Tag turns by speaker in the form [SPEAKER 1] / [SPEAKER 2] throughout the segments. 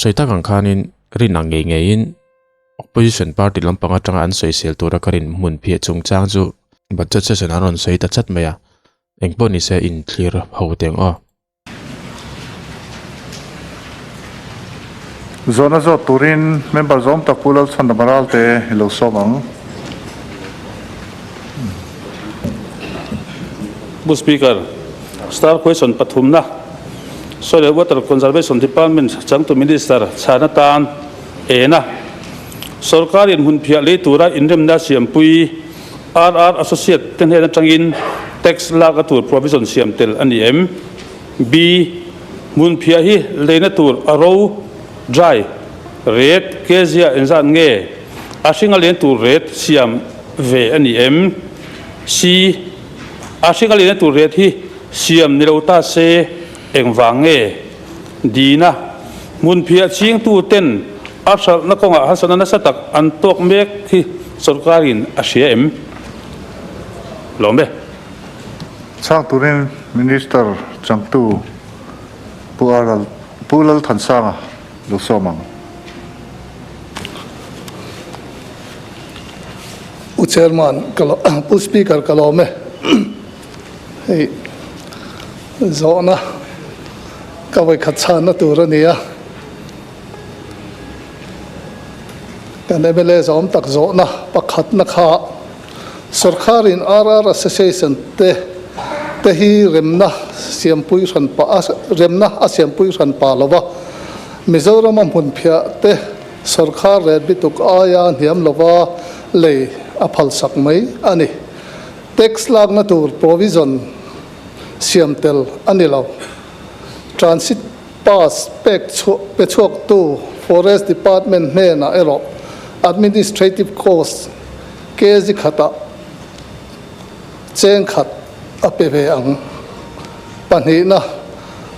[SPEAKER 1] soita kang khanin rin ang ngein opposition party lampanga tanga an social tura karin mun phia chungchang chu budget session anon soita chat maya engpo ni se in clear hoteng o
[SPEAKER 2] zona zo turin member zom takpulal sanamaral te lo somang
[SPEAKER 3] Bu Speaker, star question pathumna. Soil Water Conservation Department chang to Minister Chanatan ena. Sarkarin hun phia le tura inrem na siam pui RR Associate ten hena changin tax laga tur provision siam tel ani m b mun phia hi leina tur aro dry red kezia enzan nge asinga len tur red siam ve ani m c asinga len tur red hi siam nilota se engwange dina mun phia ching tu ten asal na konga hasana na satak antok mek hi sarkarin asiem lombe
[SPEAKER 2] chang turin minister changtu pulal thansanga lo somang
[SPEAKER 4] chairman speaker kalome hey zona kawai khatchana turania kanebele zom tak zona pakhat na kha sarkarin RR association te hi remna siampui ran pa remna asiampui ran pa lova mizoram mun phia te sarkar red bituk aya niam lova le aphal sak mai ani tax lag na tur provision siamtel anilo transit pass pechok to forest department me na ero administrative cost kezi khata cheng khat apeve ang pani na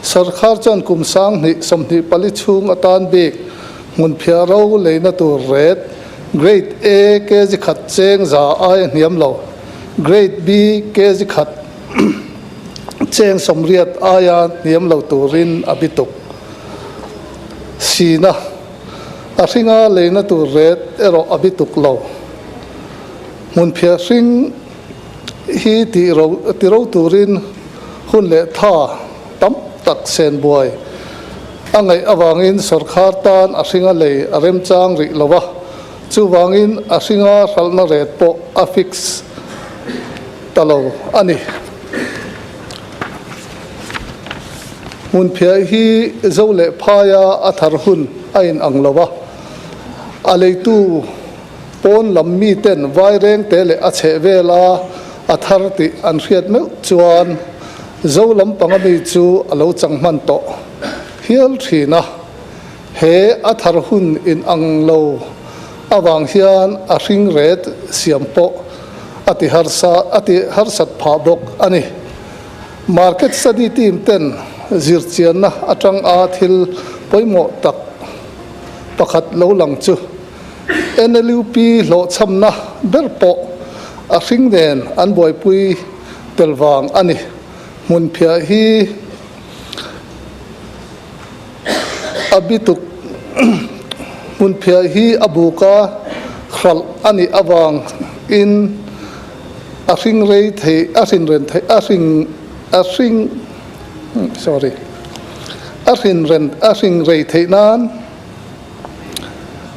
[SPEAKER 4] sarkar chan kumsang ni somni pali chung atan bek mun phia ro leina tur red grade A kezi khat cheng za ai niam lo grade B kezi khat cheng somriat aya niam lo turin abituk sina asinga leina tur red ero abituk lo mun phia ring hi ti ro turin hun le tha tam tak sen boy angai awangin sarkar tan asinga le arem chang ri lowa chu wangin asinga salna red po affix talo ani mun phia hi zole phaya athar hun ain anglowa aleitu pon lammi ten vai reng tele ache vela athar ti an riat me chuan zolam pangami chu alo changman to hial thina he athar hun in anglo awang hian a ring red siampo ati harsat phabok ani market study team ten zirchianna atang a thil poimo tak pakhat lo lang chu NLUP lo chamna berpo a ring den an boy pui telwang ani mun phia hi abituk mun phia hi abuka khral ani awang in a ring rei thei a rin ren thei a ring sorry a ring rei thei nan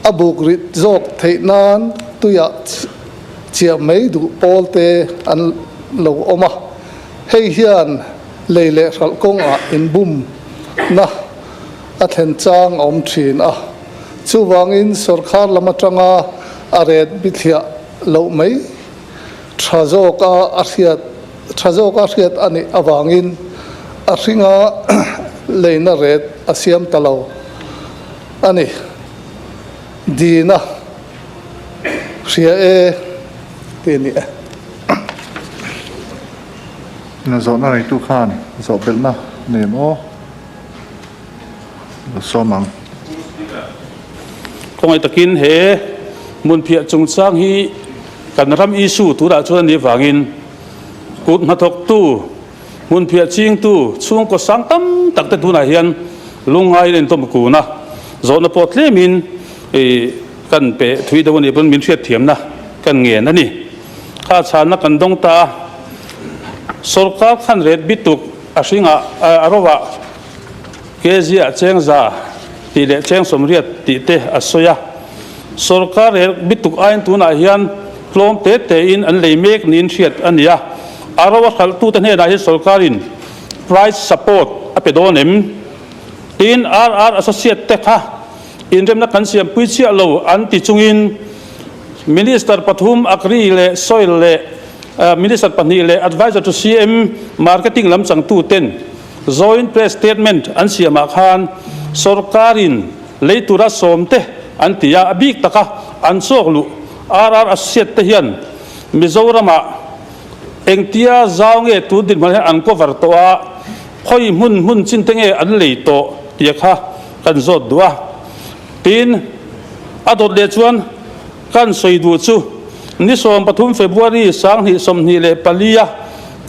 [SPEAKER 4] abuk rit zok thei nan tuya chia mei du polte an lo oma hei hian leile khral kong a in bum na a thlen chang om thin a chu wangin sarkar lamatanga aret bithia lo mai trazoka ariat ani awangin aringa leina red asiam talo ani dina ria e tini
[SPEAKER 2] na zona rai tu khan zo belna nemo lo somang
[SPEAKER 3] kongai takin he mun phia chungchang hi kanram issue tura chuan ni wangin kut mathok tu mun phia ching tu chung ko sang tam tak te tuna hian lungai len tom ku na zo na pot le min kan pe thui do ni bun min thiat thiam na kan nge na ni kha chan na kan dong ta sarkar khan red bituk ashinga arowa kezia chengza ti le cheng somriat ti te asoya sarkar bituk ain tuna hian klom te te in an leimek nin thiat ania arawa khal tu ta ne da hi sarkarin price support apedonem tin associate te kha in rem na kan siam pui chia lo an ti chungin minister pathum akri le soil le minister pani le advisor to CM marketing lam chang tu ten joint press statement an siama khan sarkarin leitura somte an tia abik taka an soklu associate te hian mizorama engtia zawnge tu din mal an cover to a khoi mun chin tenge an leito tia kha kan zot dua tin adot le chuan kan soidu chu ni som pathum February sang hi som ni le palia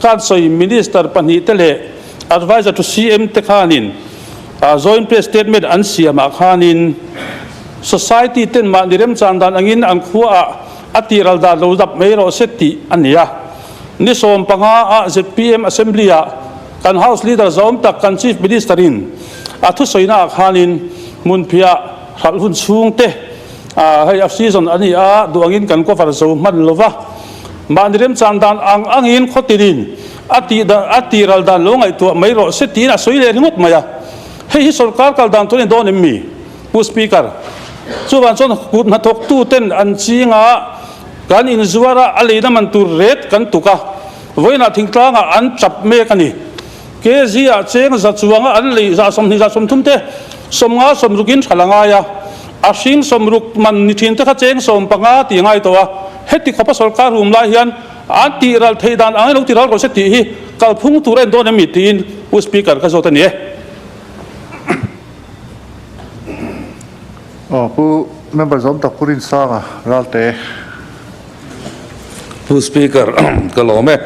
[SPEAKER 3] kan soi minister pani te le advisor to CM te khanin joint press statement an siama khanin society ten ma nirem chandan angin ang khuwa atiral da lo dap meiro seti ania ni som panga a ZPM assembly a kan house leader zom tak kan chief minister in athu soina khanin munphia halhun chungte hay season ani a duangin kan ko far so man lova mandirem chandan angin khotirin atiral dan lo ngai tu meiro seti na soile rimut maya hei sarkar kal dan tone don mi pu speaker chuwan chon kut na thok tu ten an chinga kan in zuara aleina man tur ret kan tuka voina thingtlanga an chap me kani ke zia cheng za chuanga an le za som thumte somnga somrukin thalanga ya ashing somruk man ni thin te kha cheng som panga ti ngai to a heti khopa sarkar hum la hian anti ral theidan ang lo ti ral ko se ti hi kal phung tu ren don mi tin pu speaker ka zo ta ni
[SPEAKER 2] pu member zom tak purin sanga ralte
[SPEAKER 5] pu speaker kalome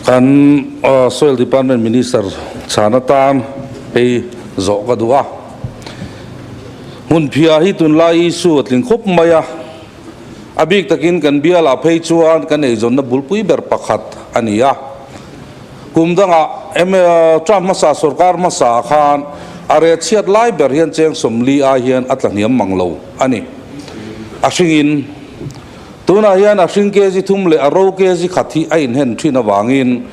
[SPEAKER 5] kan soil department minister chanatan ei zo ka duwa mun phia hi tun lai su atling khop maya abik takin kan biala phei chuan kan ei zon na bulpui ber pakhat ania kumdanga tram masa sarkar masa khan are chiat lai ber hian cheng somli a hian atlaniam manglo ani ashingin tuna hian ashing ke ji thum le aro ke ji khathi ain hen thina wangin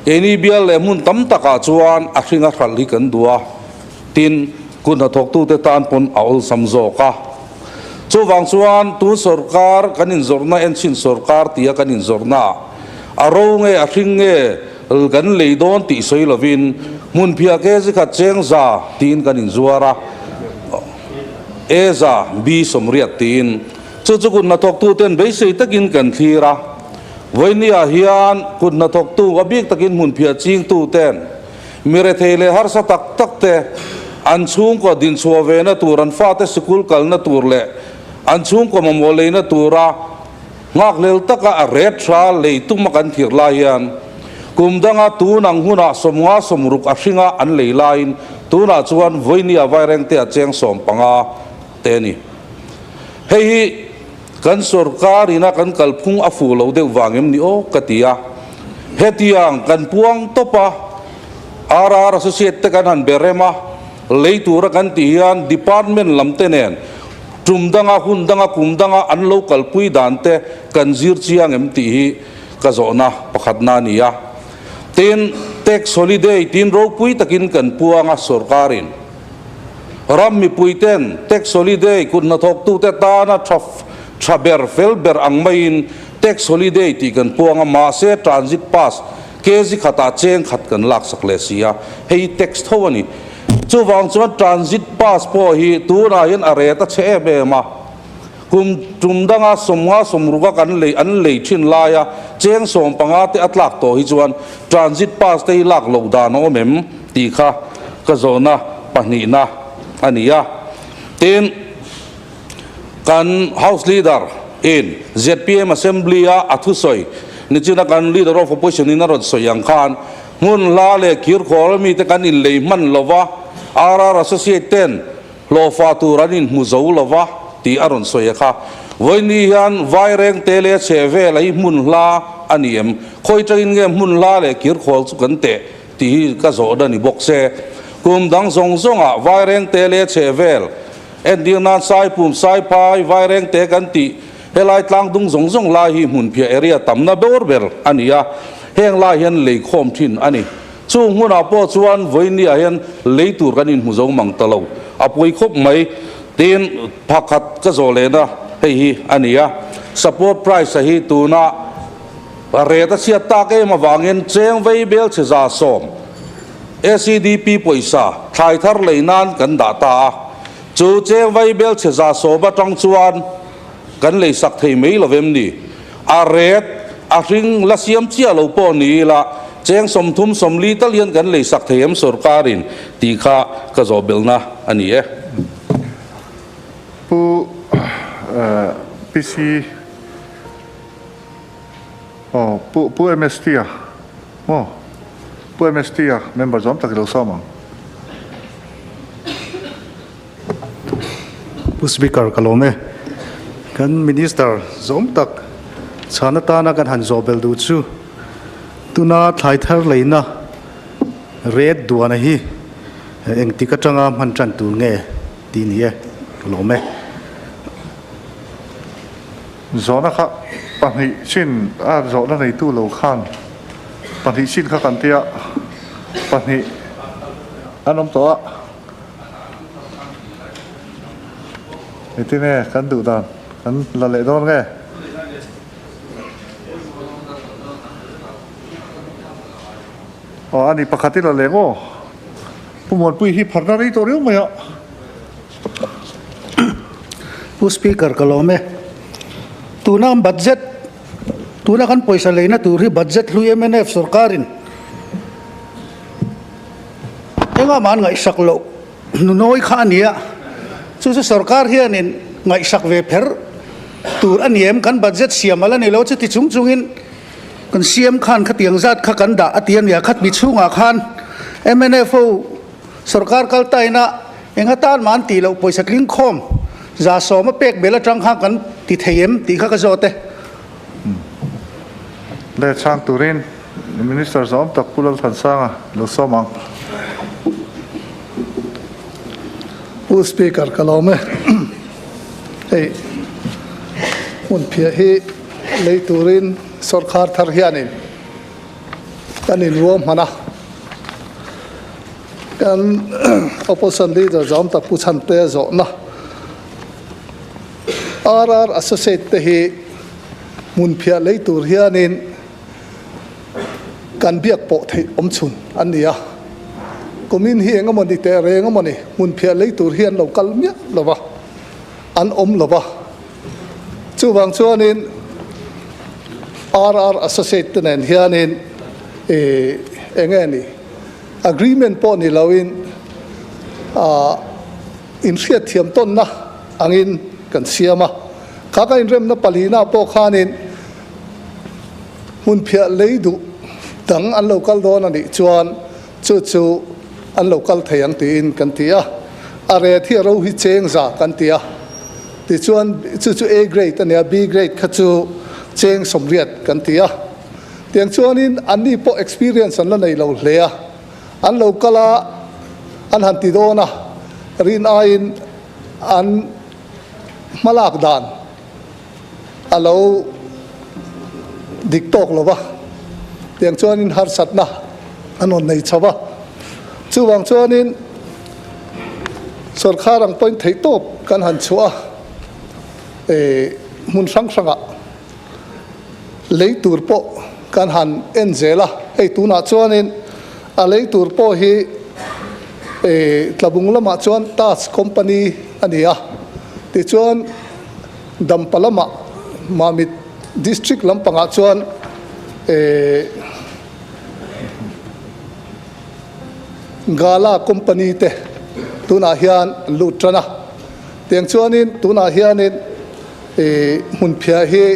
[SPEAKER 5] eni bial le mun tam taka chuan ashinga khalli kan duwa tin kun ha thok tu te tan pon aul samzo ka chuwang chuan tu sarkar kanin zorna en chin sarkar tia kanin zorna aro nge ashing nge kan leidon ti soilovin mun phia ke ji khat cheng za tin kanin zuara eza bi somriat tin chu kun na thok tu ten be sei takin kan thira voinia hian kun na thok tu abik takin mun phia ching tu ten mire thele har sa tak tak te an chung ko din chuawe na turan fa te school kal na tur le an chung ko mamole na tura ngak lel taka a red tra le tu makan thir la hian kumdanga tu nang huna somnga somruk ashinga an leilain tuna chuan voinia vaireng te a cheng som panga te ni hei kan sarkar ina kan kalphung afu lo deuh wangem ni o katia hetiang kan puang topa associate te kan han berema leitura kan tian department lamtenen tumdanga hundanga kumdanga an local pui dante kan zir chiang em ti hi ka zona pakhatna nia tin tax holiday tin ro pui takin kan puanga sarkarin ram mi puiten tax holiday kun na thok tu te ta na traber felber ang main tax holiday ti kan puanga ma se transit pass kezi khata cheng khat kan lak sakle sia hei tax thawani chuwang chuan transit pass po hi tura hian areta che be ma kum tumdanga somnga somruga kan le an le thin laya cheng som panga te atlak to hi chuan transit pass te lak lo da no mem ti kha ka zona pani na ania tin kan house leader in ZPM assembly a athusoi nichina kan leader of opposition in rod soyang khan mun la le kir khol mi te kan in le man lova RR Associate ten lo fa tu ranin mu zo lova ti aron soya kha voini hian vai reng tele cheve lai mun la aniem khoi train nge mun la le kir khol chu kan te ti ka zo da ni bok se kum dang zong zong a vai reng tele chevel en dir na sai pum sai pai vai reng te kan ti helai tlang dung zong zong la hi mun phia area tamna bor ber ania heng la hian le khom thin ani chu huna po chuan voini a hian leitur kanin mu zo mang talo apoi khop mai tin pakhat ka zo le na hei hi ania support price hi tuna reta sia ta ke ma wangin cheng vei bel che za som ACDP poisa thai thar leinan kan da ta chu cheng vei bel che za so ba tang chuan kan lei sak thei mei lovem ni a ret a ring la siam chia lo po ni la cheng som thum som li talian kan lei sak thei em sarkarin ti kha ka zo belna ani e
[SPEAKER 2] pu PC pu MST à pu MST à member zom tak lo sama
[SPEAKER 4] pu speaker kalome kan minister zom tak chana ta na kan han zobel du chu tuna thlai thar leina red duana hi engti ka tanga man tran tu nge ti ni e kalome
[SPEAKER 2] zona kha pani chin a zona nei tu lo khan pani chin kha kan tia pani anom to a etine kan du dan kan la le don nge ani pakhati la le ngo pumon pui hi pharna ri to riu maya
[SPEAKER 4] pu speaker kalome tuna budget tuna kan poisa leina turi budget lu MNF sarkarin enga man ngai saklo noi khania chu sarkar hianin ngai sak ve pher tur aniem kan budget siamala ni lo chu ti chung chungin kan siam khan khatiang zat kha kan da atian ya khat mi chunga khan MNFO sarkar kal taina enga tan man ti lo poisa kling khom za so ma pek bela tang kha kan ti theyem ti kha ka zote
[SPEAKER 2] le chang turin minister zom tak pulal than sanga lo somang
[SPEAKER 4] pu speaker kalome hey un phia hi lei turin sarkar thar hianin kanin ruam hana kan opposition leader zom tak pu chan te zo na RR Associate te hi mun phia lei tur hianin kan biak po thei om chun ania komin hi engamoni te rengamoni mun phia lei tur hian lo kal mia lova an om lova chuwang chuanin RR Associate ten hianin engeni agreement po ni lawin in riat thiam ton na angin kan siama kaka in rem na palina po khanin mun phia leidu tang an local don ani chuan chu an local thayang tin kan tia are thi ro hi cheng za kan tia ti chuan chu A grade ania B grade kha chu cheng somriat kan tia tiang chuanin ani po experience an la nei lo hlea an locala an han ti dona rin ain an malak dan alo diktok lova tiang chuanin har satna anon nei chawa chuwang chuanin sarkar ang point thei top kan han chua mun sang sanga leitur po kan han enjela ei tuna chuanin a leitur po hi tlabung lama chuan tas company ania ti chuan dampalama mamit district lampanga chuan gala company te tuna hian lutrana tiang chuanin tuna hianin mun phia hi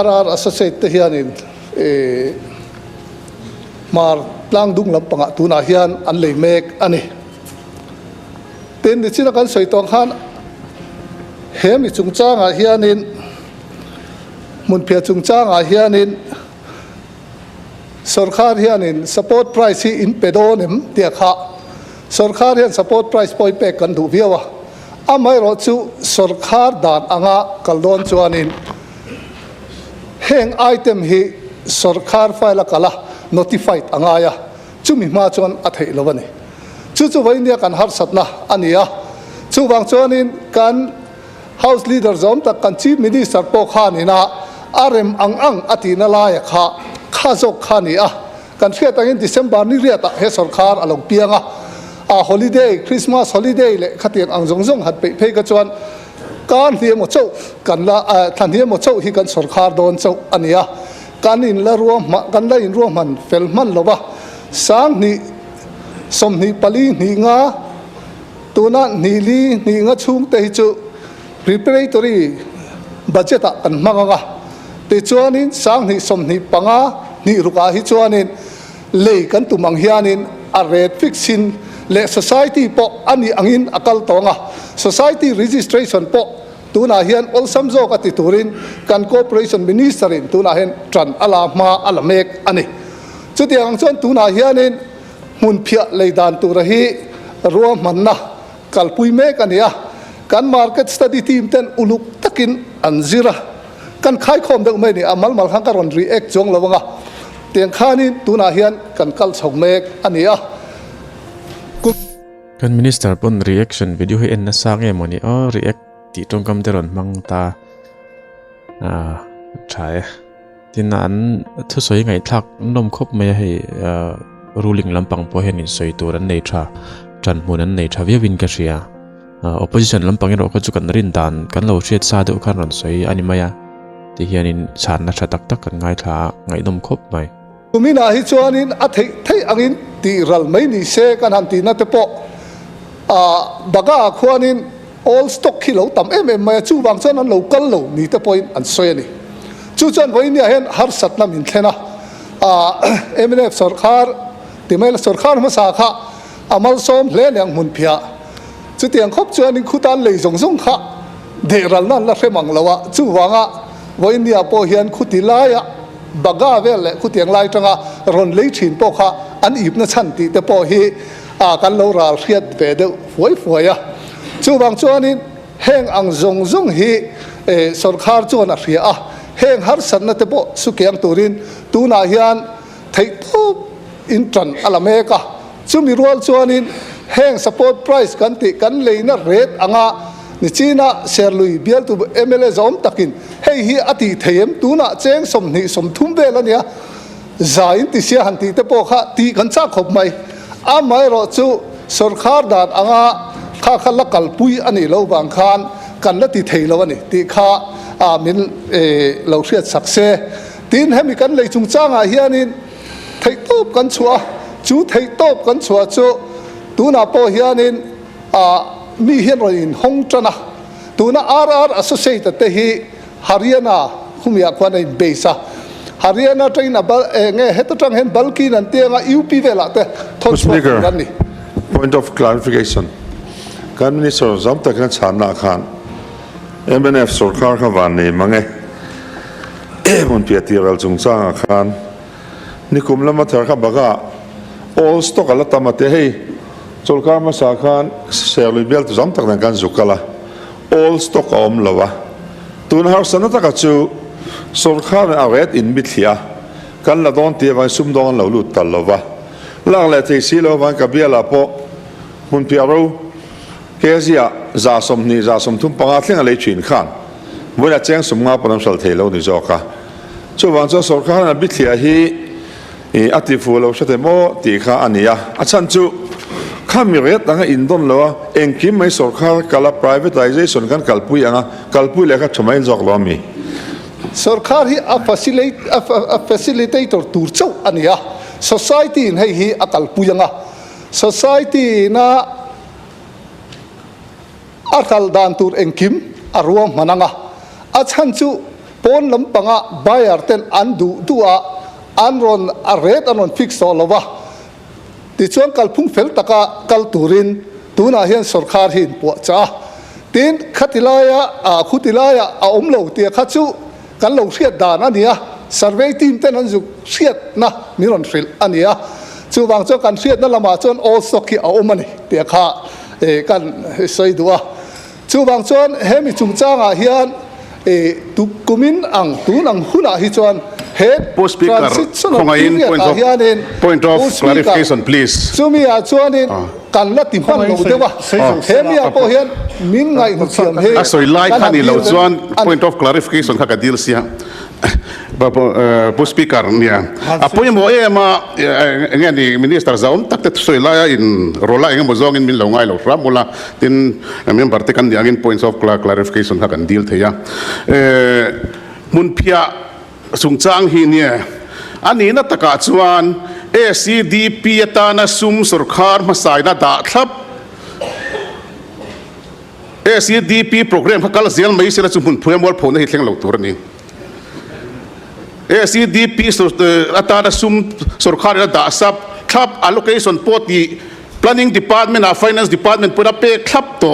[SPEAKER 4] RR Associate te hianin mar lang dung lam panga tuna hian an lei mek ani tin ni china kan soi tong khan hemi chung changa hianin mun phia chung changa hianin sarkar hianin support price hi in pedonem tia kha sarkar hian support price poi pe kan du viawa amai ro chu sarkar dan anga kaldon chuanin heng item hi sarkar file kala notified angaya chumi ma chuan a thei lovani chu vai nia kan har satna ania chu wang chuanin kan house leader zom tak kan chief minister po khanina arem ang atina la ya kha zok khani a kan thia tangin december ni ria ta he sarkar along pianga a holiday christmas holiday le khatian ang zong hat pe ka chuan kan hi mo chau kan la than hi mo chau hi kan sarkar don chau ania kan in la ruam kan la in ruam man fel man lowa sang ni som ni pali ni nga tuna ni li ni nga chung te chu preparatory budget kan manga te chuanin sang ni som ni panga ni ruka hi chuanin le kan tumang hianin a rate fixin le society po ani angin akal tonga society registration po tuna hian ol samzo ka titurin kan corporation ministerin tuna hian tran ala ma alamek ani chutiang chon tuna hianin mun phia leidan turahi ruam manna kalpui me kania kan market study team ten uluk takin anzira kan khai khom deuh mai ni amal mal hang karon react jong lawanga tiang khanin tuna hian kan kal chhong mek ania
[SPEAKER 1] kan minister pon reaction video hi en na sang e moni o react ti tong kam deron mang ta thai tin an thu soi ngai thak nom khop mai hei ruling lampang po hen in soi tur an nei tha tran mun an nei tha viawin ka ria opposition lampang ro ka chu kan rin dan kan lo hriat sa deuh khan ron soi ani maya ti hianin chan na tha tak tak kan ngai tha ngai nom khop mai
[SPEAKER 4] kumina hi chuanin a thei angin ti ral mai ni se kan han ti na te po baga khwanin all stock kilo tam mai chu wang chon an local lo ni te point an soi ni chu chon voi ni hen har sat na min thena MNF sarkar timail sarkar ma sa kha amal som hle nyang mun phia chu tiang khop chuanin khutan lei zong kha de ral nan la remang lawa chu wanga voi ni a po hian khutilaya baga vele khutiang lai tanga ron lei thin po kha an ip na chan ti te po hi kan lo ral hriat ve de foi ya chu bang chuanin heng ang zong hi sarkar chuan a hria a heng har san na te po su kyang turin tuna hian thei to in tran alameka chumi rual chuanin heng support price kan ti kan leina rate anga ni china serlui bial tu MLA zom takin hei hi ati theim tuna cheng som ni som thum velania zain ti sia han ti te po kha ti kan cha khop mai amai ro chu sarkar dan anga kha khala kalpui ani lo bang khan kan la ti thei lo ani ti kha min lo hriat sakse tin hemi kan lei chung changa hianin thei top kan chua chu thei top kan chua chu tuna po hianin mi hian ro in hong trana tuna RR associated te hi Haryana humia kwana in beisa Haryana train abal nge hetotang hen balki nan tianga UP vela te thon
[SPEAKER 2] Speaker,
[SPEAKER 4] gani
[SPEAKER 2] point of clarification. Kan minister zam tak na chana khan MNF sarkar ka van ni mange mon piatiral chung changa khan nikum lama thar kha baga all stock ala tamate hei sarkar ma sa khan serlui bel tu zam tak na kan zukala all stock om lawa tun har sanata ka chu sarkar a red in mithia kan la don ti vai sum don lo lut tal lawa lang le te si lo van ka biala po mun piaro kezia za som thum panga thlenga le chin khan bola cheng sum nga panam sal thelo ni zoka chu wan cho sarkar na bithia hi ati fulo sate mo ti kha ania achan chu khamiret anga indon lo engkim mai sarkar kala privatization kan kalpui anga kalpui le kha thmail jok lo mi
[SPEAKER 4] sarkar hi a facilitator tur chau ania society in hei hi akal puyanga society na akal dan tur engkim arwam mananga achan chu pon lampanga bayar ten andu tua anron a rate anon fix olawa ติช่วงกัลพุ่งเฟลตะกะกัลตูรินตูน่าเฮียนสรคาหินปวดจ้าตีนขัติลายะขุติลายะอมโลเตียขัดจูกันโลเสียดานันเนี่ยsurvey team เต้นนั้นจุเสียดนะมีรอนฟิลอันนี้จูบางช่วงกันเสียดนั่นละมาจนโอสกีเอามันนี่เตียข้ากันสวยดัวจูบางช่วงเฮมิจุงจ้างเฮียนตุกุมินอังตูนังหุ่นฮิจวนเฮด
[SPEAKER 6] Post Speaker, Khongain, point of clarification, please.
[SPEAKER 4] จูมีอาจวนนี่กันละติมันโลเดวะเฮมีอาโปเฮียนมินไงมุสลิมเฮ
[SPEAKER 6] Sorry, like hani lo chuan point of clarification kha ka deal sia. Post Speaker nia. Apoy mo ma ngen ni minister zaum tak te soi la in rola eng mo zong in min lo ngai lo ram mola tin member te kan diangin points of clarification kha kan deal theya. Mun phia sungchang hi nia ani na taka chuan ACDP atana sum sarkar masai na da thlap ACDP program kal zel mai sira chumun phuemol phone hi thleng lo tur ni ACDP atana sum sarkar na da sap thlap allocation poti planning department a finance department pura pe thlap to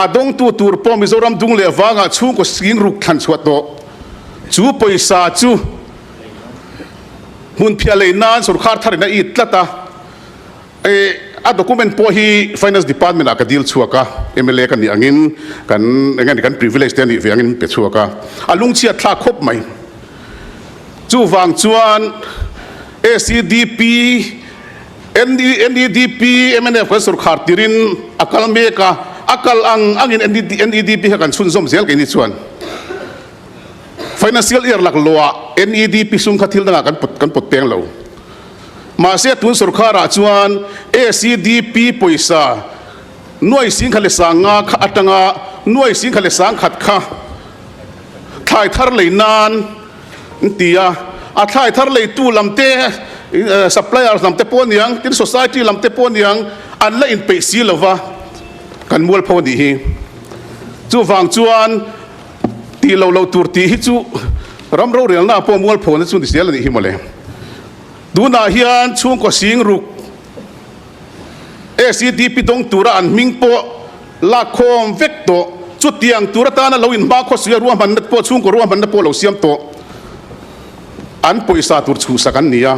[SPEAKER 6] adong tu tur po mizoram dung le wanga chung ko sing ruk than chuat to chu paisa chu mun phia le nan sarkar tharina I tlata a document po hi finance department a ka deal chuaka MLA kan ni angin kan privilege te ni ve angin pe chuaka alung chia thla khop mai chu wang chuan ACDP NEDP MNF ka sarkar tirin akal me ka akal angin NEDP kan chun zom zel ke ni chuan financial year lak loa NEDP sum khathil na kan pot peng lo ma se tun sarkara chuan ACDP poisa noi sing khale sanga kha atanga noi sing khale sang khat kha thai thar leinan tia a thai thar lei tu lamte suppliers lamte poniang tin society lamte poniang an la in pe si lova kan mul pho ni hi chu wang chuan ti lo tur ti hi chu ram ro rel na po mol phone chu disel ni hi mole du na hian chung ko sing ruk ACDP dong tura an ming po la khom vek to chu tiang tura ta na lo in ma kho sia ruam man po chung ko ruam man po lo siam to an poisa tur chu sakan nia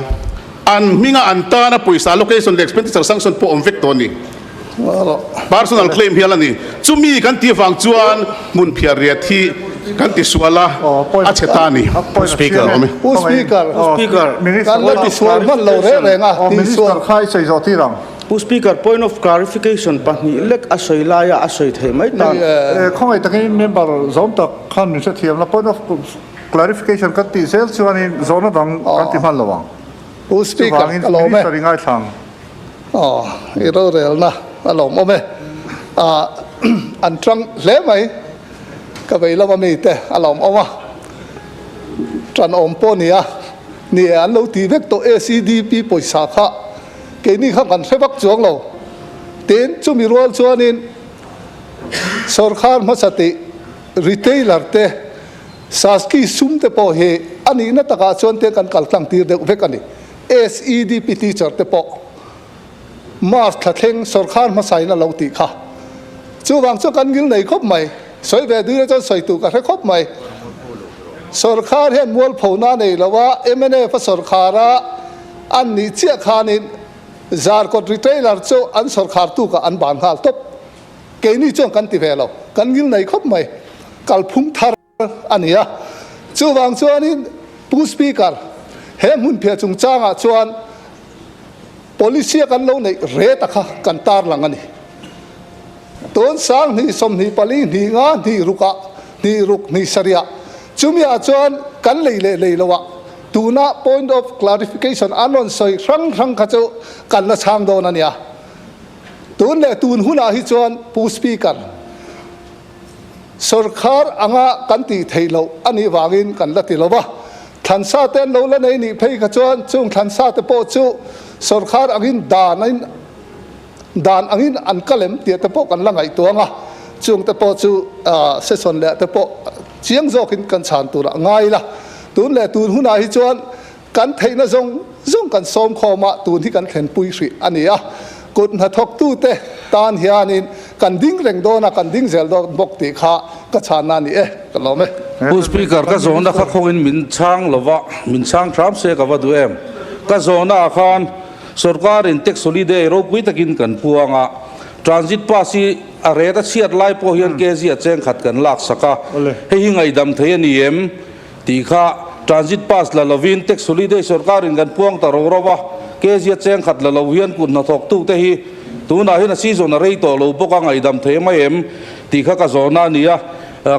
[SPEAKER 6] an minga an ta na poisa allocation expenditure sanction po om vek to ni personal claim hiala ni chumi kan ti wang chuan mun phia ria thi kan ti suala a chetani
[SPEAKER 4] speaker
[SPEAKER 7] minister
[SPEAKER 4] kan la ti sual man lo re nga ti
[SPEAKER 7] minister
[SPEAKER 4] sual
[SPEAKER 7] khai sei zo ti rang
[SPEAKER 8] Speaker, point of clarification pani lek asoi laya asoi thei mai ta
[SPEAKER 7] khongai takin member zom tak khan ni se thiam la point of clarification kan ti sel chuan in zona dang kan ti man lawang
[SPEAKER 4] speaker alo me
[SPEAKER 7] minister ngai thang
[SPEAKER 4] I ro rel na alo mo me an trang le mai ka vei la mi te alo mo ma tran om po nia ni an lo ti vek to ACDP poisa kha ke ni kha kan sebak chuang lo ten chu mi rol chuan in sarkar ma sati retailer te saski sum te po he ani na taka chuan te kan kal tlang tir de vek ani SEDP teacher te po mas thleng sarkar ma sai na lo ti kha chu wang chu kan gil nei khop mai soi ve du cho soi tu ka re khop mai sarkar hen mol phona nei lawa MNA fa sarkara an ni chia khanin zar ko retailer cho an sarkar tu ka an ban hal top ke ni chong kan ti velo kan gil nei khop mai kal phung thar ania chu wang chuan in pu speaker he mun phia chung changa chuan policy kan lo nei re ta kha kan tar lang ani ton sang ni som ni pali ni nga ni ruka ni ruk ni saria chumia chuan kan lei lawa tuna point of clarification anon soi rang kha chu kan la chang do na nia tun le tun huna hi chuan pu speaker sarkar anga kan ti theilo ani wangin kan la ti lowa thansa ten lo la nei ni phei kha chuan chung thansa te po chu sarkar angin dan angin an kalem ti te po kan la ngai tuanga chung te po chu session le te po chiang zokin kan chan tu ra ngai la tun le tun huna hi chuan กันเทนะจงกันซ้อมข้อมาตูนที่กันเห็นปุยสิอันนี้กุดนาทกตู้เตตานเฮียนินกันดิ้งเร่งโดนะกันดิ้งเซลโดบกติขาก็ชานานี่กันเราไหม
[SPEAKER 5] ผู้สปีกเกอร์ก็โซนนะครับคงอินมินช่างหรือว่ามินช่างทรัมป์เสกว่าดูก็โซนอาคารสุรการอินเท็กซ์โซลิเดย์รูปวิตกินกันพวงทรานซิตพาสีอะไรตั้งเชียดไล่พวกยันเกษียเจงขัดกันลักสักให้ยิงไอ้ดำเทียนเยี่ยมตีข้าทรานซิตพาสละลวินเท็กซ์โซลิเดย์สุรการอินกันพวงตลอดรอบเกษียเจงขัดละลวินกุนนัทกตู้เตฮีตัวนั้นเห็นซีซันอะไรตัวเราพวกไอ้ดำเทียนไม่เอ็มตีข้าก็โซนนั่นนี่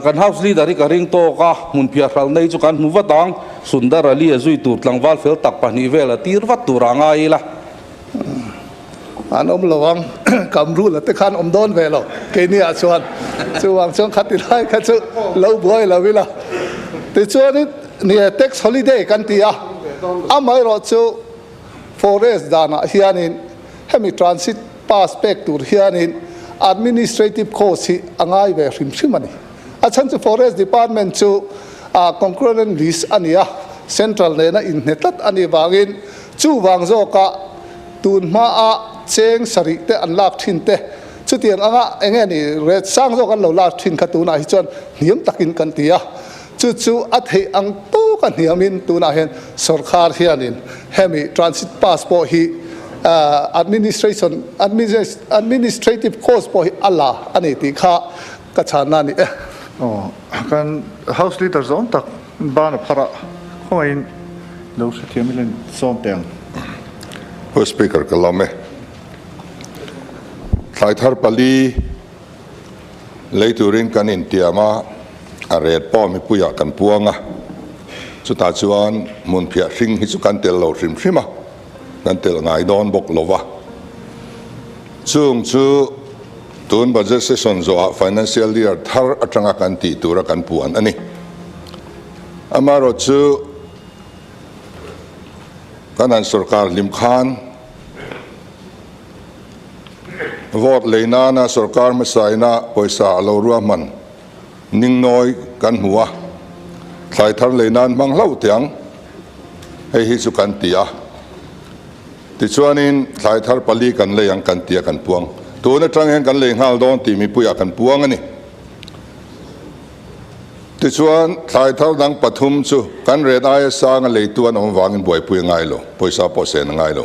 [SPEAKER 5] กันเฮาส์ลีดาริการิงโตก้ามุนพิอาร์ในจุกันมุวัตังสุนดาราลีจุยตูดลังวาลเฟลตักปานิเวลตีร์วัตตุรางไงล่ะ
[SPEAKER 4] อันระวังกำรู้แล้วแต่ขันโดนเวลเกนี่อาชวนช่วงขัดติดไล่ขัดช่วเราบวยเราเวลาแต่ช่วงนี้เนี่ยเท็กซ์ฮอลิเดย์กันตีไม่รอช่วฟอเรสต์ดานะเฮียนินให้มีทรานซิตพาสเปกตูเฮียนินadministrative cost ที่ง่ายแบบริมมันนี่อาจารย์จะ forest department จะconcurrent list อันนี้ central เลยนะอินเน็ตอันนี้บางอินจูบางโจกะตูนมาเชงสริเตอันลักทินเตชุดที่เงี้ยนี่เรศสร้างโจกันเราลักทินขัดตูน่าฮิจวนนิยมตักินกันตีจู่อัฐิอังโตกันนิยมินตูน่าเห็นสุรคาร์เฮียนินเฮมิ transit passport ฮีadministrative cost พออัลลาอันนี้ที่ข้ากระชานานี่
[SPEAKER 7] อ๋อกัน House Leader ซ้อมตักบ้านพระคงอินเราเสียไม่เล่นซ้อมเตียง
[SPEAKER 2] House Speaker ก็เราไหมสายทาร์ปลีเลยตัวเรื่องกันอินเดียมาอะไรป้อมีผู้อยากกันพวงสุดท้ายชวนมุนเพียริงฮิจุกันเตลเราริมริมากันเตลง่ายดอนบกลวะช่วงตูนบัจเจตเซสชันโซ่ financial year ทาร์อัตรากันตีตัวกันพวนอันนี้อามารถจู่กันนั้นสุรการลิมขานวอดเลยนาสุรการไม่ใส่นาปอยสาเรารัวมันนิ่งน้อยกันหัวสายทาร์เลยนานมังเล่าเตียงให้ฮิจุกันตีติชวนินสายทาร์ปลีกันเลยยังกันเตียกันพวงตัวนั้นจังเห็นกันเลยหาดอนตีมีผู้อยากกันพวงอันนี้ติชวนสายทาร์ดังปฐุมจูกันเรดไอสร้างเลยตัวน้องวางเงินบ่อยผู้ยังไงโลผู้สาวผู้เสนไงโล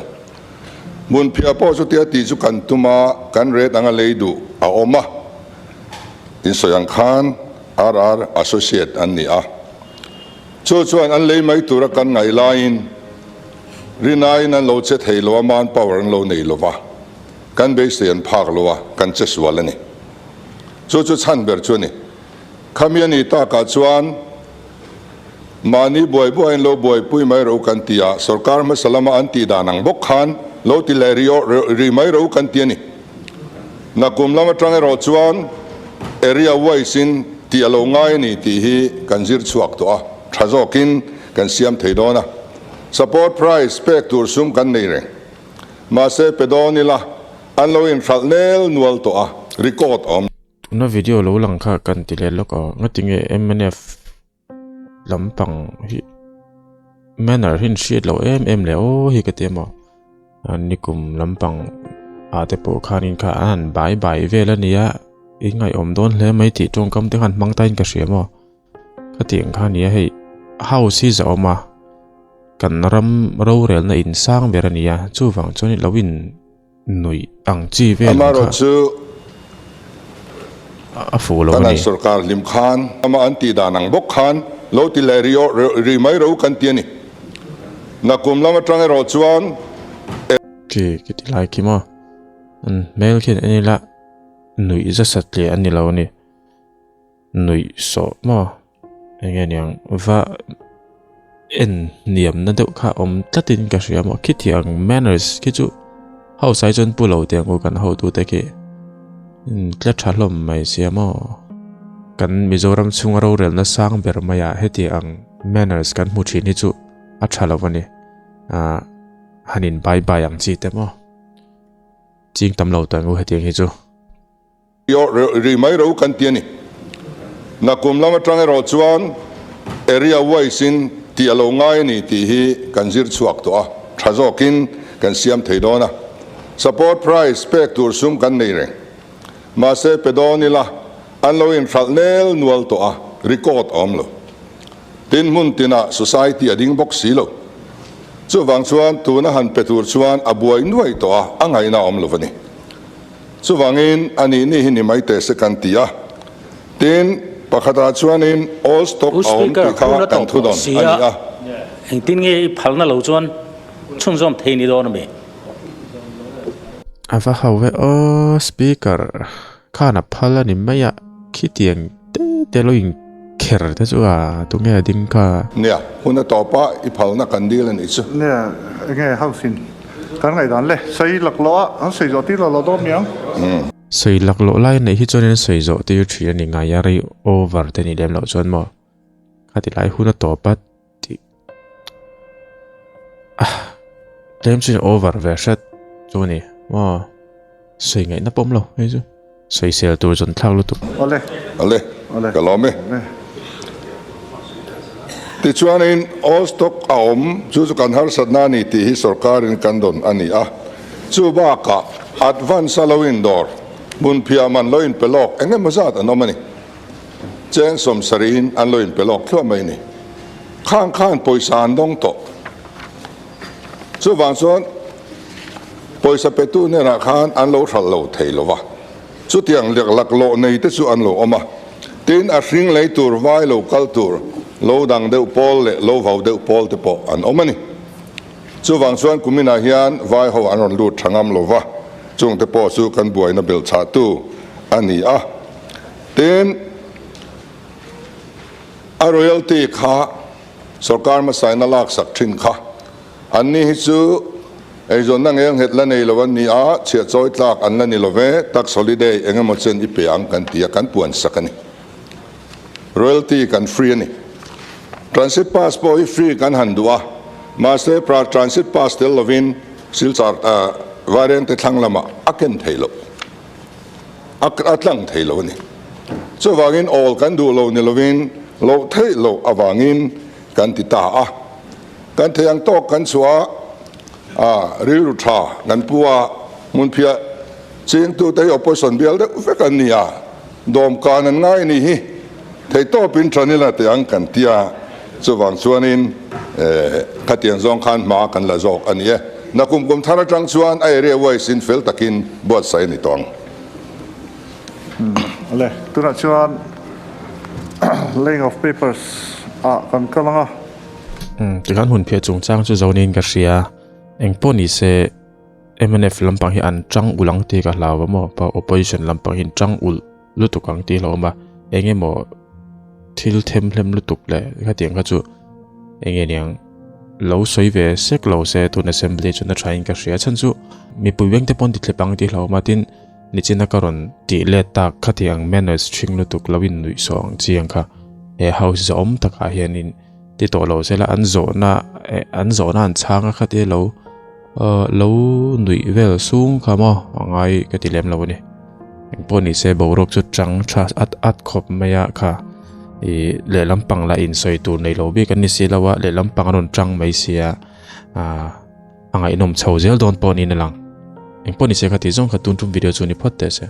[SPEAKER 2] มุนเพียพ่อสุดที่ตีจูกันตุมากันเรดอังเลยดูเอาออกมาอินสยังคาน RR Associate อันนี้ชวนอันเลยไม่ตัวกันไงไลน์รีนายนั้นเราจะเทลวมัน power เราในลวะกันเบสเซียนภาคลวะกันจะสวลนี่ชันเบอร์ชวนี่ขมิ้นนี่ตากาชวนมานี่บ่อยเราบ่อยปุ้ยไม่รู้กันตีสุรการมาสลามาอันตีดานังบกขันเราติเลริโอรีไม่รู้กันตีนี่นักกุมลามาตรังเราชวนเอริยาไว้สินตีเราง่ายนี่ตีฮีกันจิรชวกตัวทราโจกินกันเสียมเทโดนะsupport price spec tur sum kan nei reng ma se pedoni la an lo in thal nel nual to record om
[SPEAKER 1] na video lo lang kha kan ti le lok ngatinge MNF lampang hi manner hin sheet lo le o hi ka tema an nikum lampang ate po khanin kha an bai vela nia ingai om don hle mai ti tong kam te han mangtain ka shemo ka tiang kha nia hei house hi za omaกันรำเราเรียนในอินสร้างเบรนียจู่ฟังจนเราวินหน่วยอังจีเวลค่ะฟูโลนี่
[SPEAKER 2] สุรการลิมขานมาอันตีดานังบกขานเราติเลริโอรีไม่รู้กันเตียนี่นักกุมลามาตรังเราชวน
[SPEAKER 1] กิติไลคิมเมลคินอันนี้ละหน่วยจะสัตว์เลยอันนี้เรานี่หน่วยโสมออย่างเงี้ยว่าเนียมนั่นเด็กข้าตัดสินกันเสียมั้งคิดที่อัง manners คิดจู่เขาใส่จนปุ่นเราเตียงกันเขาดูแต่กี่เล็ดชัดลมไม่เสียมั้งกันมิโซรัมช่วงเราเรียนนักสร้างเบอร์มายาให้ที่อัง manners กันมุชีนี่จู่อัจฉริยะวันนี้ฮันินบายอย่างจีแต่มั้งจริงตำเราตัวงูให้เตียงให้จู่
[SPEAKER 2] รีไม่รู้กันเตียนี่นักกุมลามาตรังเราชวนเอริยาไว้สิน
[SPEAKER 9] ti alo ngai ni ti hi kan zir chuak to a thazokin kan siam theidona support price pek tur sum kan nei reng ma se pedonila anlo in thalnel nual to a record omlo tin mun tina society ading box silo chu wang chuan tuna han petur chuan abuai nuai to a angai na omlo vani chu wangin ani ni hi ni mai te se kan tia tin pakhata chuanin all stock om ti kha kan thu don ani a
[SPEAKER 10] anh tin nghe phal na lâu chuan chung zom thei ni don me
[SPEAKER 1] ava hawe o speaker khana phala ni maya khitiang te lo in kher te chu a tu nge ding kha
[SPEAKER 9] nia huna to pa I phal na kan dil ani chu
[SPEAKER 7] nè nghe hao xin cái này đàn lệ xây lạc lõ anh xây cho tí là lõ đó miếng
[SPEAKER 1] sei lak lo lai nei hi chonin sei zo te thi ani nga ya ri over te ni lem lo chon mo khati lai huna to pat ti lem chin over ve shat choni mo sei ngai na pom lo ei chu sei sel tur chon thak lu tu
[SPEAKER 7] ole
[SPEAKER 9] ale
[SPEAKER 7] ole
[SPEAKER 9] kalome ti chuanin all stock aom chu kan har satna ni ti hi sarkarin kan don ani a chu ba ka advance allowing door mun phia man loin pelok engem mazat anomani cheng som sarin an loin pelok thua mai ni khang khan poisa an dong to chu wang chuan poisa petu ne ra khan an lo thal lo thei lo wa chu tiang lek lak lo nei te chu an lo oma tin a hring lei tur vai lo kal tur lo dang deuh pol le lo vau deuh pol te po an omani chu wang chuan kumina hian vai ho an ron lut thangam lo wa chung te po su kan buai na bil cha tu ani a tin a royalty kha sarkar ma sai na lak sak thin kha anni hi chu ei zon na ngeng het la nei lowan ni a chia choi tlak an la ni love tak holiday engemaw chen I pe ang kan tia kan puan sakani royalty kan free ani transit pass po I free kan handua master pra transit pass tel lovin silchar variant te thlang lama aken thailo atlang thailo ni so wangin all kan du lo ni lovin lo thailo awangin kan ti ta a kan thayang tok kan chua riru tha nan puwa mun phia ching tu te opposition bial de vekan nia dom kanan ngai ni hi thei to pin thanila te ang kan tia so wang chuanin khatian zong khan ma kan la zok ania na kum thara tang chuan ai re wai sin fel takin bot sai ni tong
[SPEAKER 7] ole tu na chuan laying of papers kan kalanga
[SPEAKER 1] ti kan hun phia chung chang chu zonin ka ria engpo ni se MNF lampang hi an chang ulang ti ka hlawa mo pa opposition lampang hin chang ul lutukang ti hloma engemo thil them hlem lutuk le ka tiang ka chu enge niang lo soi ve sek lo se tun assembly chuna trying ka ria chan chu mi puweng te pon ti thlepang ti hloma tin ni china karon ti le ta khatiang manners thing lutuk lawin nui song chiang kha e house zom taka hianin ti to lo se la an zona an changa khate lo lo nui vel sung khamo angai ka ti lem lo ni poni se borok chu chang thas at khop maya kha e le lampang la in soi tur nei lo bi kan ni se lawa le lampang ron chang mai sia angai nom chho zel don poni na lang poni se khati jong khatun tum video chu ni photte se